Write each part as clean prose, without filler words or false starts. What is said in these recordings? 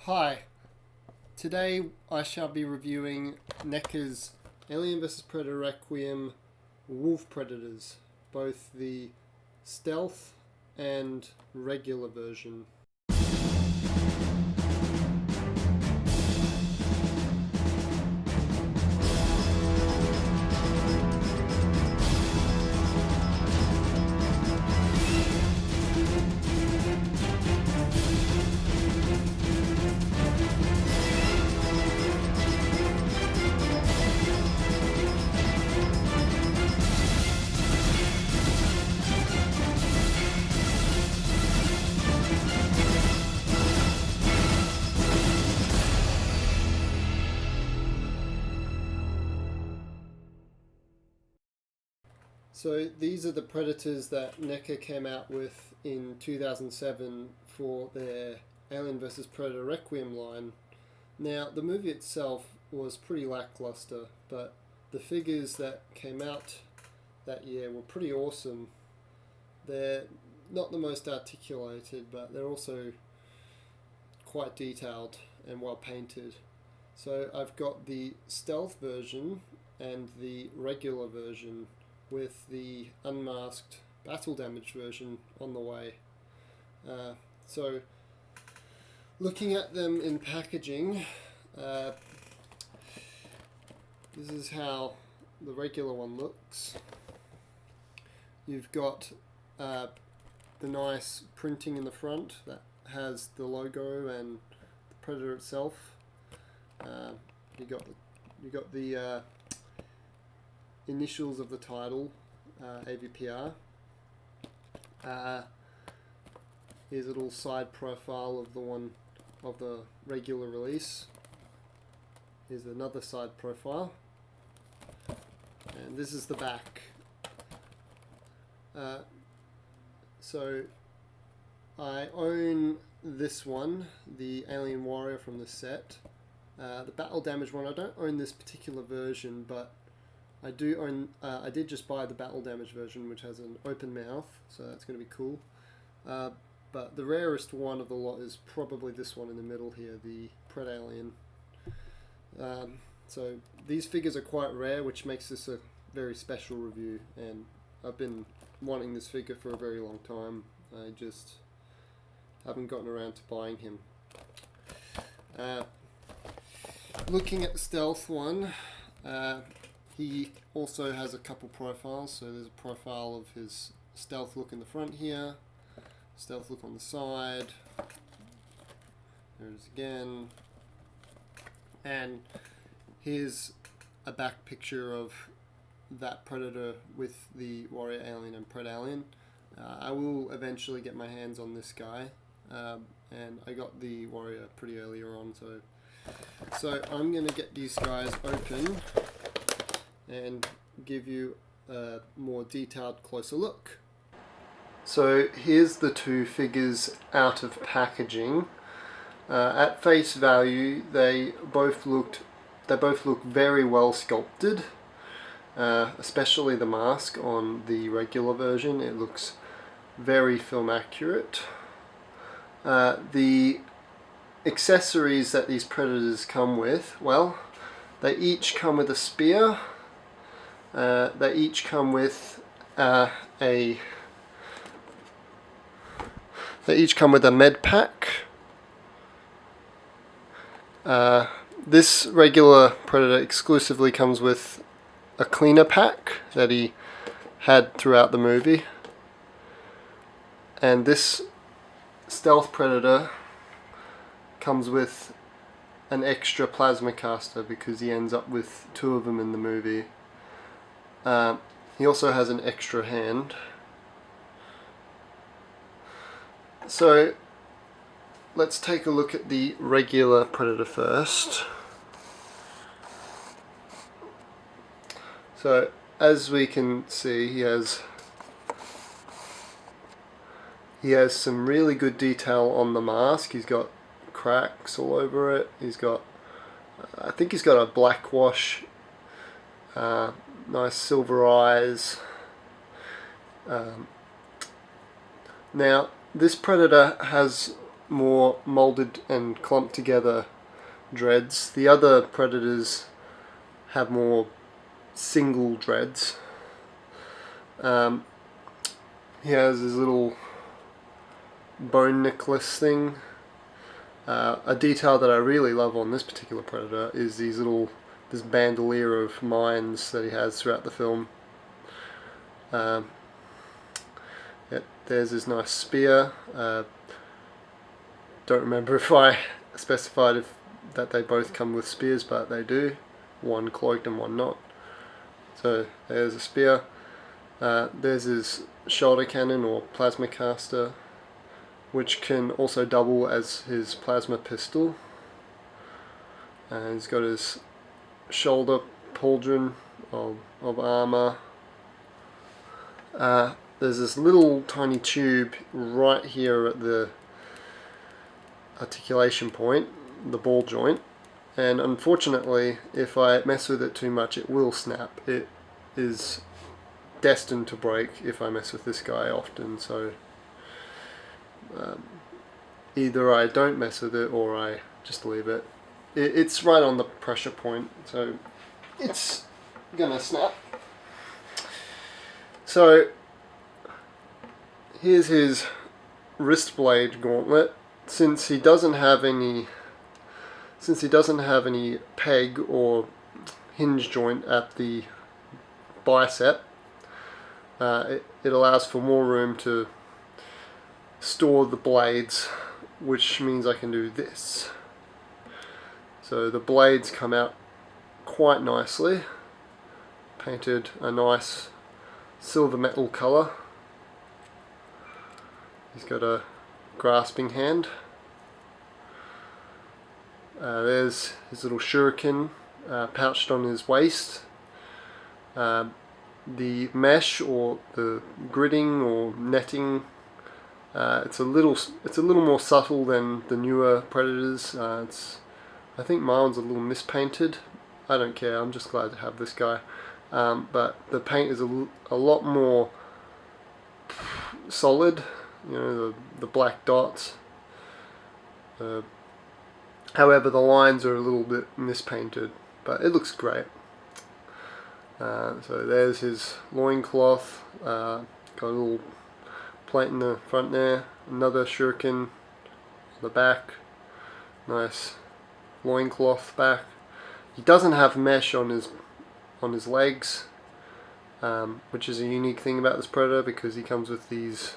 Hi, today I shall be reviewing Neca's Alien vs Predator Requiem Wolf Predators, both the stealth and regular version. So these are the Predators that Neca came out with in 2007 for their Alien vs Predator Requiem line. Now, the movie itself was pretty lackluster, but the figures that came out that year were pretty awesome. They're not the most articulated, but they're also quite detailed and well painted. So I've got the stealth version and the regular version, with the unmasked battle damage version on the way. So looking at them in packaging, this is how the regular one looks. You've got the nice printing in the front that has the logo and the Predator itself. You got the initials of the title, AVPR. Here's a little side profile of the regular release. Here's another side profile, and this is the back. So I own this one, the Alien Warrior from the set. The battle damage one, I don't own this particular version, but I do own. I did just buy the battle damage version, which has an open mouth, so that's going to be cool. But the rarest one of the lot is probably this one in the middle here, the Pred Alien. So these figures are quite rare, which makes this a very special review, and I've been wanting this figure for a very long time. I just haven't gotten around to buying him. Looking at the stealth one, he also has a couple profiles. So there's a profile of his stealth look in the front here, stealth look on the side, there it is again, and here's a back picture of that Predator with the Warrior Alien and Pred Alien. I will eventually get my hands on this guy, and I got the Warrior pretty earlier on, so I'm going to get these guys open and give you a more detailed, closer look. So here's the two figures out of packaging. At face value, they both look very well sculpted. Especially the mask on the regular version, it looks very film accurate. The accessories that these Predators come with, well, they each come with a spear. They each come with a med pack. This regular Predator exclusively comes with a cleaner pack that he had throughout the movie, and this stealth Predator comes with an extra plasma caster because he ends up with two of them in the movie. He also has an extra hand. So let's take a look at the regular Predator first. So as we can see, he has some really good detail on the mask. He's got cracks all over it. He's got, I think he's got a black wash. Nice silver eyes. Now this Predator has more molded and clumped together dreads. The other predators have more single dreads. He has his little bone necklace thing. A detail that I really love on this particular predator is this bandolier of mines that he has throughout the film. There's his nice spear. Don't remember if I specified that they both come with spears, but they do. One cloaked and one not. So there's a spear. There's his shoulder cannon or plasma caster, which can also double as his plasma pistol. And he's got his shoulder pauldron of armor. There's this little tiny tube right here at the articulation point, the ball joint, and unfortunately if I mess with it too much it will snap. It is destined to break if I mess with this guy often, so either I don't mess with it or I just leave it. It's right on the pressure point, so it's gonna snap. So here's his wrist blade gauntlet. Since he doesn't have any peg or hinge joint at the bicep, it allows for more room to store the blades, which means I can do this. So the blades come out quite nicely, painted a nice silver metal colour. He's got a grasping hand. There's his little shuriken pouched on his waist. The mesh or the gridding or netting, it's a little more subtle than the newer predators. I think my one's a little mispainted. I don't care, I'm just glad to have this guy. But the paint is a lot more solid, you know, the black dots. However, the lines are a little bit mispainted, but it looks great. So there's his loincloth, got a little plate in the front there, another shuriken on the back, nice loincloth back. He doesn't have mesh on his legs, which is a unique thing about this predator because he comes with these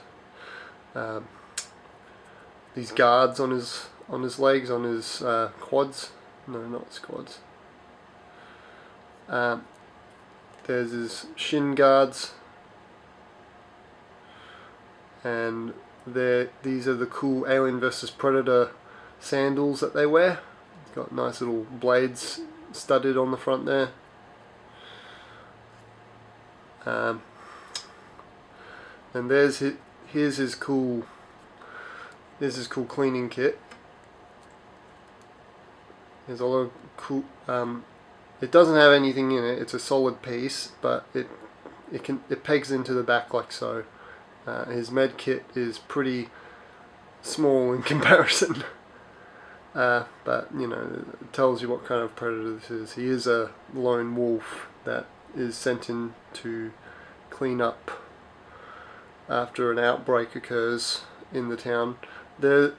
guards on his legs, on his quads. No, not his quads. There's his shin guards, and these are the cool Alien vs Predator sandals that they wear. It's got nice little blades studded on the front there. And here's his cool cleaning kit. There's a lot of cool. It doesn't have anything in it. It's a solid piece, but it pegs into the back like so. His med kit is pretty small in comparison, but you know, it tells you what kind of predator this is. He is a lone wolf that is sent in to clean up after an outbreak occurs in the town. I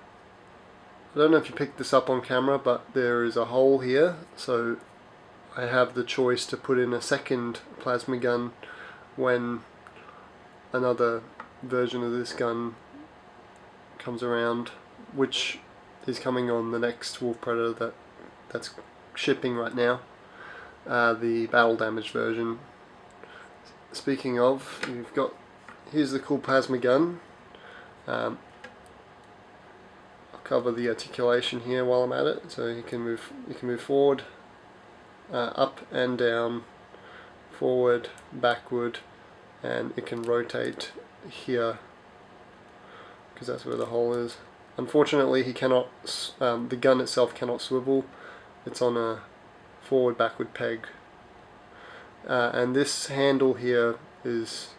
don't know if you picked this up on camera, but there is a hole here, so I have the choice to put in a second plasma gun when another version of this gun comes around, which is coming on the next Wolf Predator that's shipping right now, the battle damage version. Speaking of, here's the cool plasma gun. I'll cover the articulation here while I'm at it, so you can move forward, up and down, forward, backward, and it can rotate here because that's where the hole is. Unfortunately, he cannot. The gun itself cannot swivel. It's on a forward backward peg, and this handle here is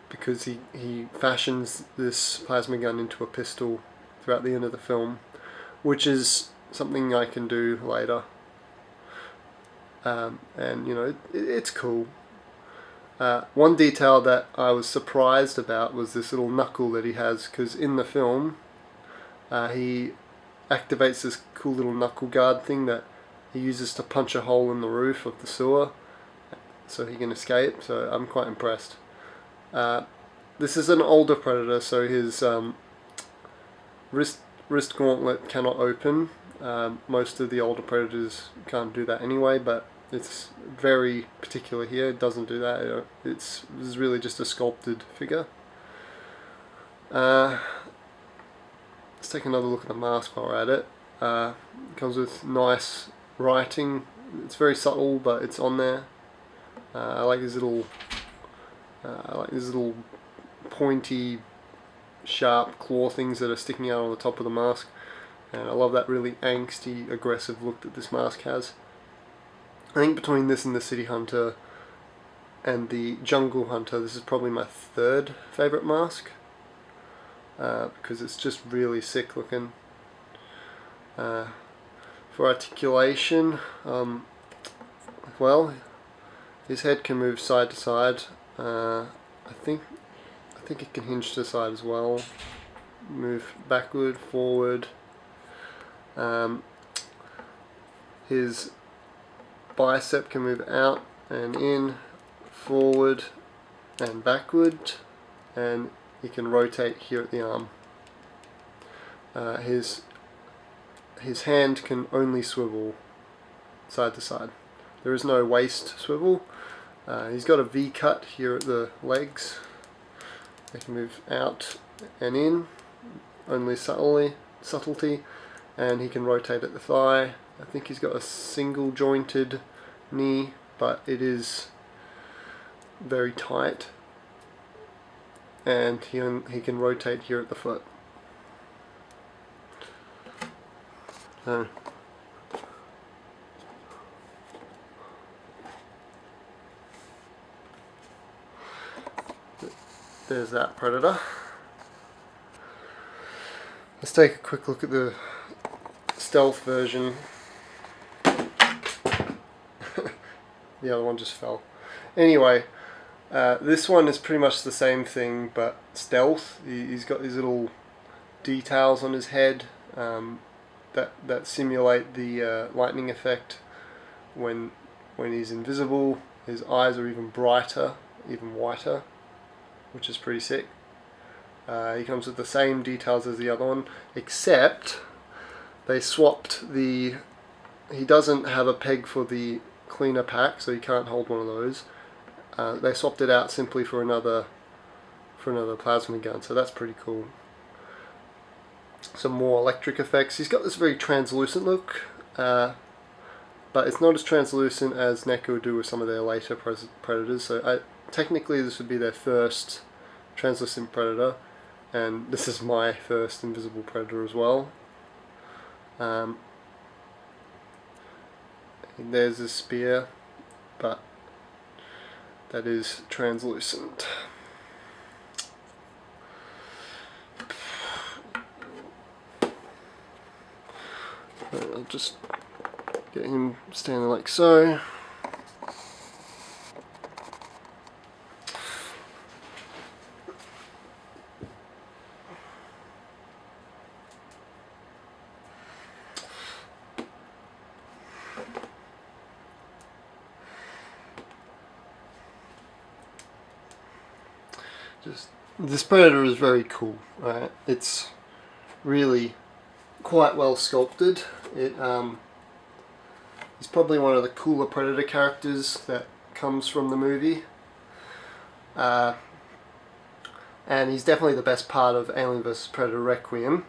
because he fashions this plasma gun into a pistol throughout the end of the film, which is something I can do later. And you know, it's cool. One detail that I was surprised about was this little knuckle that he has, because in the film he activates this cool little knuckle guard thing that he uses to punch a hole in the roof of the sewer so he can escape, so I'm quite impressed. This is an older Predator, so his wrist gauntlet cannot open. Most of the older Predators can't do that anyway, but it's very particular here. It doesn't do that. This is really just a sculpted figure. Let's take another look at the mask while we're at it. It comes with nice writing. It's very subtle, but it's on there. I like these little pointy, sharp claw things that are sticking out on the top of the mask, and I love that really angsty, aggressive look that this mask has. I think between this and the City Hunter and the Jungle Hunter, this is probably my third favourite mask, because it's just really sick looking. For articulation, well, his head can move side to side. I think it can hinge to the side as well. Move backward, forward. His bicep can move out and in, forward and backward, and he can rotate here at the arm. His hand can only swivel side to side. There is no waist swivel. He's got a V cut here at the legs. They can move out and in, only subtlety, and he can rotate at the thigh. I think he's got a single jointed knee, but it is very tight, and he can rotate here at the foot. So there's that Predator. Let's take a quick look at the stealth version. The other one just fell. Anyway, this one is pretty much the same thing, but stealth. He's got these little details on his head that simulate the lightning effect when he's invisible. His eyes are even brighter, even whiter, which is pretty sick. He comes with the same details as the other one, except they swapped the... He doesn't have a peg for the cleaner pack, so you can't hold one of those. They swapped it out simply for another plasma gun, so that's pretty cool. Some more electric effects. He's got this very translucent look, but it's not as translucent as Neca would do with some of their later Predators. So technically this would be their first translucent Predator, and this is my first invisible Predator as well. There's a spear, but that is translucent. I'll just get him standing like so. This Predator is very cool, right? It's really quite well sculpted. He's probably one of the cooler Predator characters that comes from the movie. And he's definitely the best part of Alien vs Predator Requiem.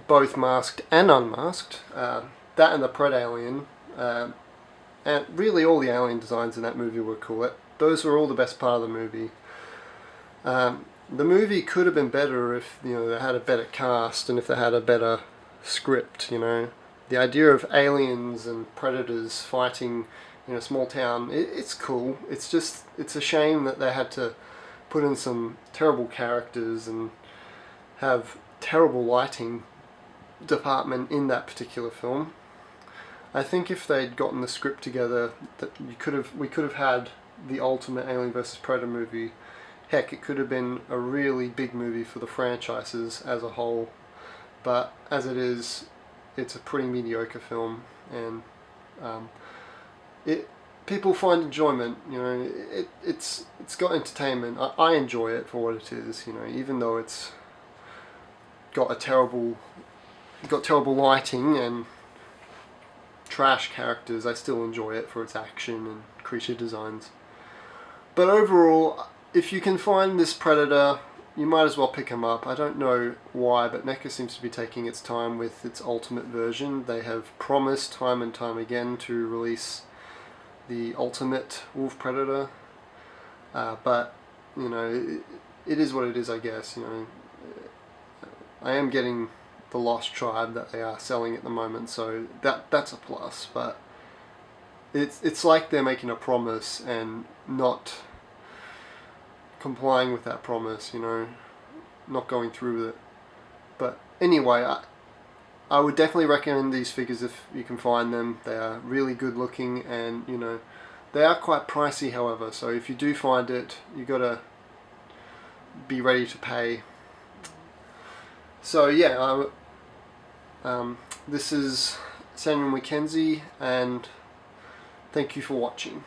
Both masked and unmasked. That and the Pred-Alien. And really all the alien designs in that movie were cool. Those were all the best part of the movie. The movie could have been better if, you know, they had a better cast and if they had a better script, you know. The idea of aliens and predators fighting in a small town, it's cool. It's just, it's a shame that they had to put in some terrible characters and have terrible lighting department in that particular film. I think if they'd gotten the script together, that we could have had the ultimate Alien vs Predator movie. Heck, it could have been a really big movie for the franchises as a whole. But as it is, it's a pretty mediocre film, and people find enjoyment. You know, it's got entertainment. I enjoy it for what it is. You know, even though it's got terrible lighting and trash characters, I still enjoy it for its action and creature designs. But overall, if you can find this Predator, you might as well pick him up. I don't know why, but NECA seems to be taking its time with its ultimate version. They have promised time and time again to release the ultimate Wolf Predator, but you know, it is what it is, I guess. You know, I am getting the Lost Tribe that they are selling at the moment, so that's a plus. But it's like they're making a promise and not complying with that promise, you know, not going through with it. But anyway, I would definitely recommend these figures if you can find them. They are really good looking, and you know, they are quite pricey, however, so if you do find it, you gotta be ready to pay. So yeah, this is Samuel McKenzie, and thank you for watching.